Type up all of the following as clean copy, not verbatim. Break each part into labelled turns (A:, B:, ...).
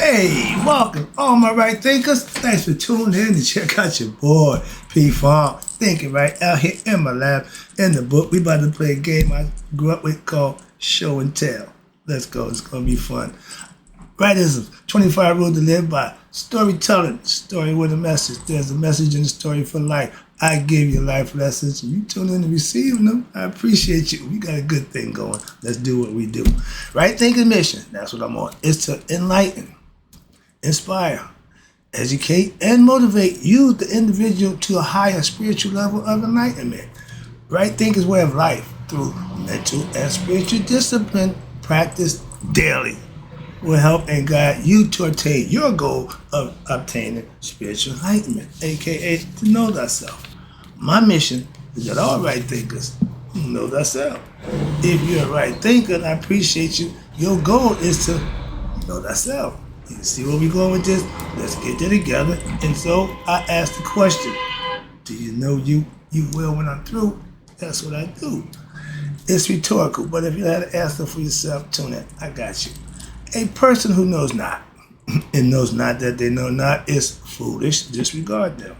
A: Hey, welcome, all my right thinkers. Thanks for tuning in to check out your boy, P Farm. Thinking right out here in my lab, in the book. We about to play a game I grew up with called Show and Tell. Let's go. It's going to be fun. Rightism, 25 rules to live by. Storytelling, story with a message. There's a message in the story for life. I give you life lessons. You tune in to receive them. I appreciate you. We got a good thing going. Let's do what we do. Right thinking mission, that's what I'm on. It's to enlighten, inspire, educate, and motivate you, the individual, to a higher spiritual level of enlightenment. Right thinking's way of life through mental and spiritual discipline practiced daily will help and guide you to attain your goal of obtaining spiritual enlightenment, aka to know thyself. My mission is that all right thinkers know thyself. If you're a right thinker, and I appreciate you, your goal is to know thyself. You see where we going with this? Let's get there together. And so I ask the question, do you know you? You will when I'm through. That's what I do. It's rhetorical, but if you had to answer for yourself, tune in. I got you. A person who knows not and knows not that they know not is foolish. Disregard them.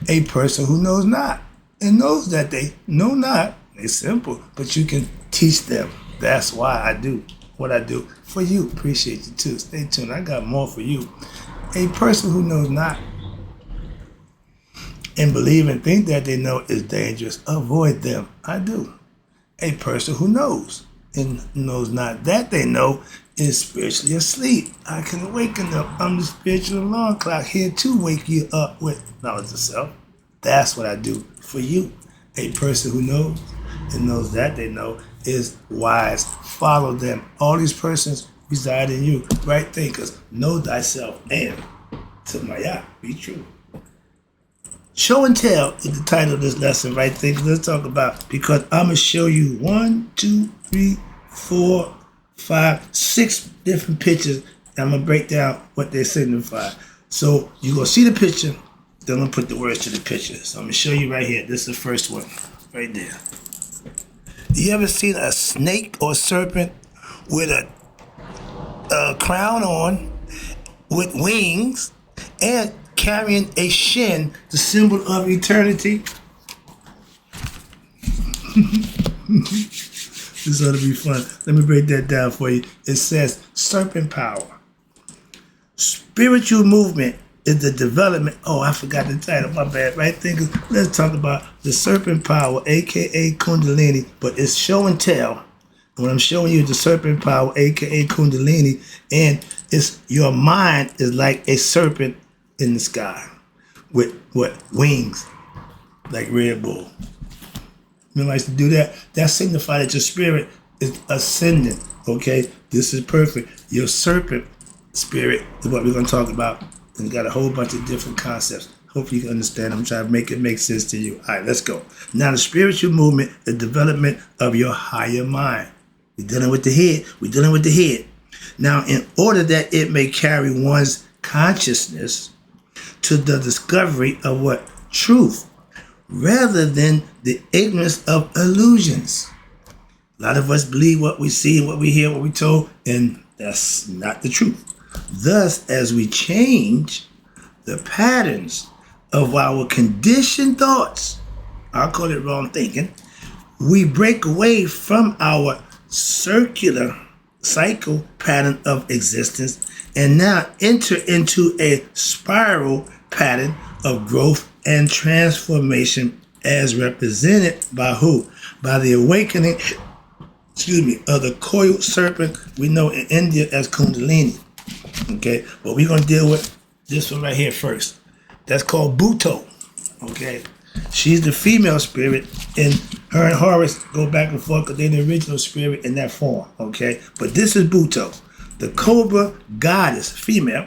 A: A person who knows not and knows that they know not, it's simple, but you can teach them. That's why I do what I do for you. Appreciate you too. Stay tuned. I got more for you. A person who knows not and believe and think that they know is dangerous. Avoid them. I do. A person who knows and knows not that they know is spiritually asleep. I can awaken them. I'm the spiritual alarm clock here to wake you up with knowledge of self. That's what I do for you. A person who knows and knows that they know is wise. Follow them. All these persons reside in you. Right thinkers. Know thyself and to Maya, be true. Show and tell is the title of this lesson, right thinkers. Let's talk about, because I'm going to show you 1, 2, 3, 4, 5, 6 different pictures. And I'm going to break down what they signify. So you're going to see the picture, then I'm going to put the words to the picture. So I'm going to show you right here. This is the first one, right there. You ever seen a snake or serpent with a crown on, with wings, and carrying a shin, the symbol of eternity? This ought to be fun. Let me break that down for you. It says serpent power. Spiritual movement is the development. Oh, I forgot the title. My bad. Right thinkers. Let's talk about the serpent power, aka Kundalini, but it's show and tell. And what I'm showing you is the serpent power, aka Kundalini, and it's your mind is like a serpent in the sky with what? Wings, like Red Bull. Remember I used to do that? That signifies that your spirit is ascending, okay? This is perfect. Your serpent spirit is what we're going to talk about. And you got a whole bunch of different concepts. Hopefully you can understand. I'm trying to make it make sense to you. All right, let's go. Now, the spiritual movement is development of your higher mind. We're dealing with the head. We're dealing with the head. Now, in order that it may carry one's consciousness to the discovery of what? Truth, rather than the ignorance of illusions. A lot of us believe what we see, what we hear, what we told, and that's not the truth. Thus, as we change the patterns of our conditioned thoughts, I'll call it wrong thinking, we break away from our cycle pattern of existence and now enter into a spiral pattern of growth and transformation, as represented by who? By the awakening, of the coiled serpent we know in India as Kundalini. Okay, but we're going to deal with this one right here first. That's called Bhutto. Okay, she's the female spirit, and her and Horus go back and forth because they're the original spirit in that form. Okay, but this is Bhutto, the cobra goddess, female,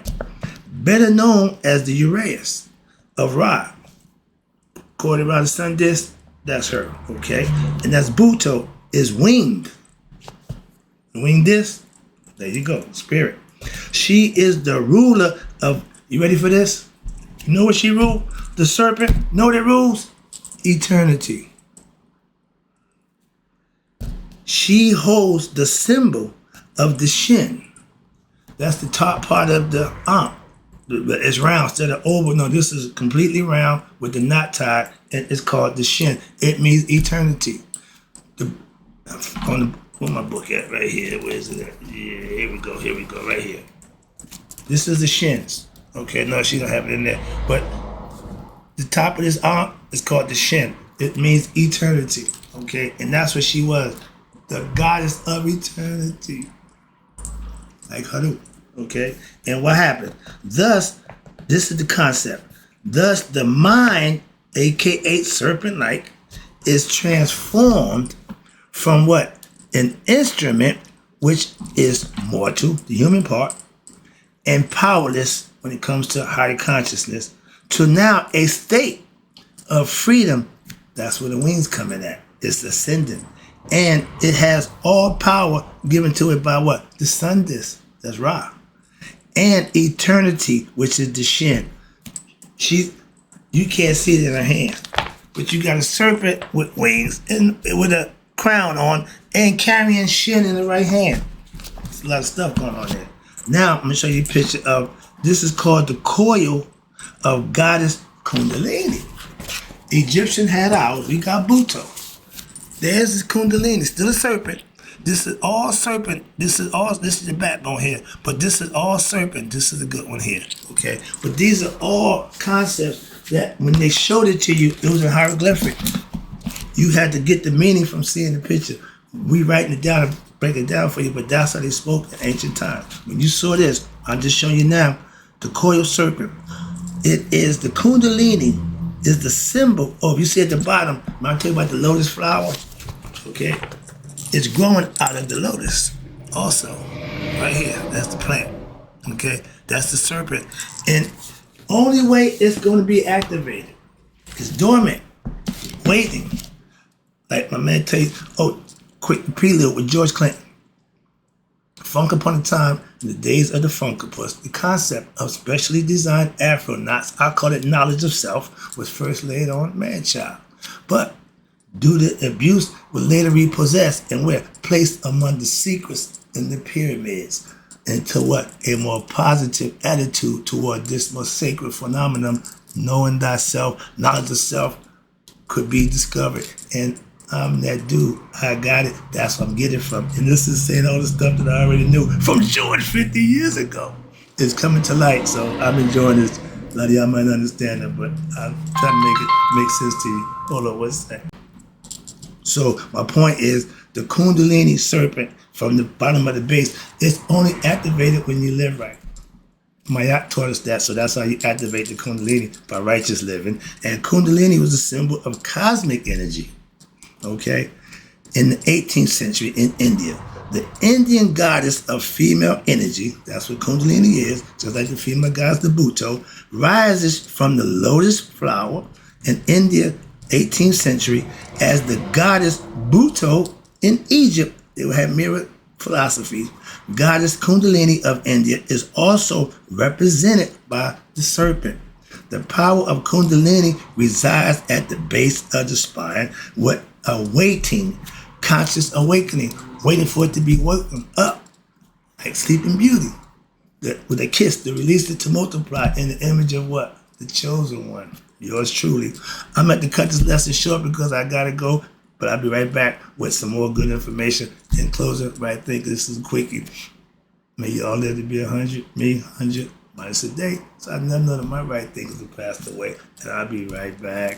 A: better known as the Uraeus of Ra. According around the sun disk, that's her. Okay, and that's Bhutto is winged. Winged disc. There you go, spirit. She is the ruler of, you ready for this? You know what she ruled? The serpent, know that rules? Eternity. She holds the symbol of the shin, That's the top part of the arm. It's round instead of oval. No, this is completely round with the knot tied, and it's called the shin. It means eternity. Where my book at? Right here. Where is it at? Yeah, here we go. Here we go. Right here. This is the shins. Okay, no, she don't have it in there. But the top of this arm is called the shin. It means eternity. Okay, and that's what she was, the goddess of eternity, like Haru. Okay, and what happened? Thus, this is the concept. Thus, the mind, aka serpent-like, is transformed from what? An instrument, which is mortal, the human part, and powerless when it comes to higher consciousness, to now a state of freedom. That's where the wings come in at. It's ascending. And it has all power given to it by what? The sun disk. That's Ra. And eternity, which is the shin. You can't see it in her hand, but you got a serpent with wings and with a crown on and carrying shin in the right hand. There's a lot of stuff going on there. Now, I'm going to show you a picture of, this is called the coil of goddess Kundalini. Egyptian had ours. We got Buto. There's this Kundalini, still a serpent. This is all serpent. This is the backbone here. But this is all serpent. This is a good one here. Okay? But these are all concepts that when they showed it to you, it was in hieroglyphic. You had to get the meaning from seeing the picture. We writing it down and break it down for you, but that's how they spoke in ancient times. When you saw this, I'm just showing you now, the coil serpent. It is the Kundalini, is the symbol. Oh, if you see at the bottom, when I tell you about the lotus flower, okay, it's growing out of the lotus also. Right here, that's the plant. Okay, that's the serpent. And only way it's going to be activated is dormant, waiting. Like my man tell you, quick prelude with George Clinton. Funk upon a time in the days of the Funkopus, the concept of specially designed afro knots, I call it knowledge of self, was first laid on man-child. But due to abuse, was later repossessed and were placed among the secrets in the pyramids into what? A more positive attitude toward this most sacred phenomenon, knowing thyself, knowledge of self could be discovered. And I'm that dude. I got it. That's what I'm getting from. And this is saying all the stuff that I already knew from George 50 years ago. It's coming to light, so I'm enjoying this. A lot of y'all might not understand it, but I'm trying to make sense to you. Hold on, what's that? So my point is, the Kundalini serpent from the bottom of the base is only activated when you live right. Mayat taught us that, so that's how you activate the Kundalini, by righteous living. And Kundalini was a symbol of cosmic energy. Okay, in the 18th century in India, the Indian goddess of female energy, that's what Kundalini is, just like the female goddess, the Buto, rises from the lotus flower in India, 18th century, as the goddess Buto in Egypt. They had mirror philosophy. Goddess Kundalini of India is also represented by the serpent. The power of Kundalini resides at the base of the spine, what awaiting, conscious awakening, waiting for it to be woken up, like Sleeping Beauty, with a kiss to release it to multiply in the image of what? The chosen one, yours truly. I'm at to cut this lesson short because I gotta go, but I'll be right back with some more good information. In closing, right, think this is a quickie. May you all live to be 100, me 100 minus a day. So I never know that my right thinkers have passed away, and I'll be right back.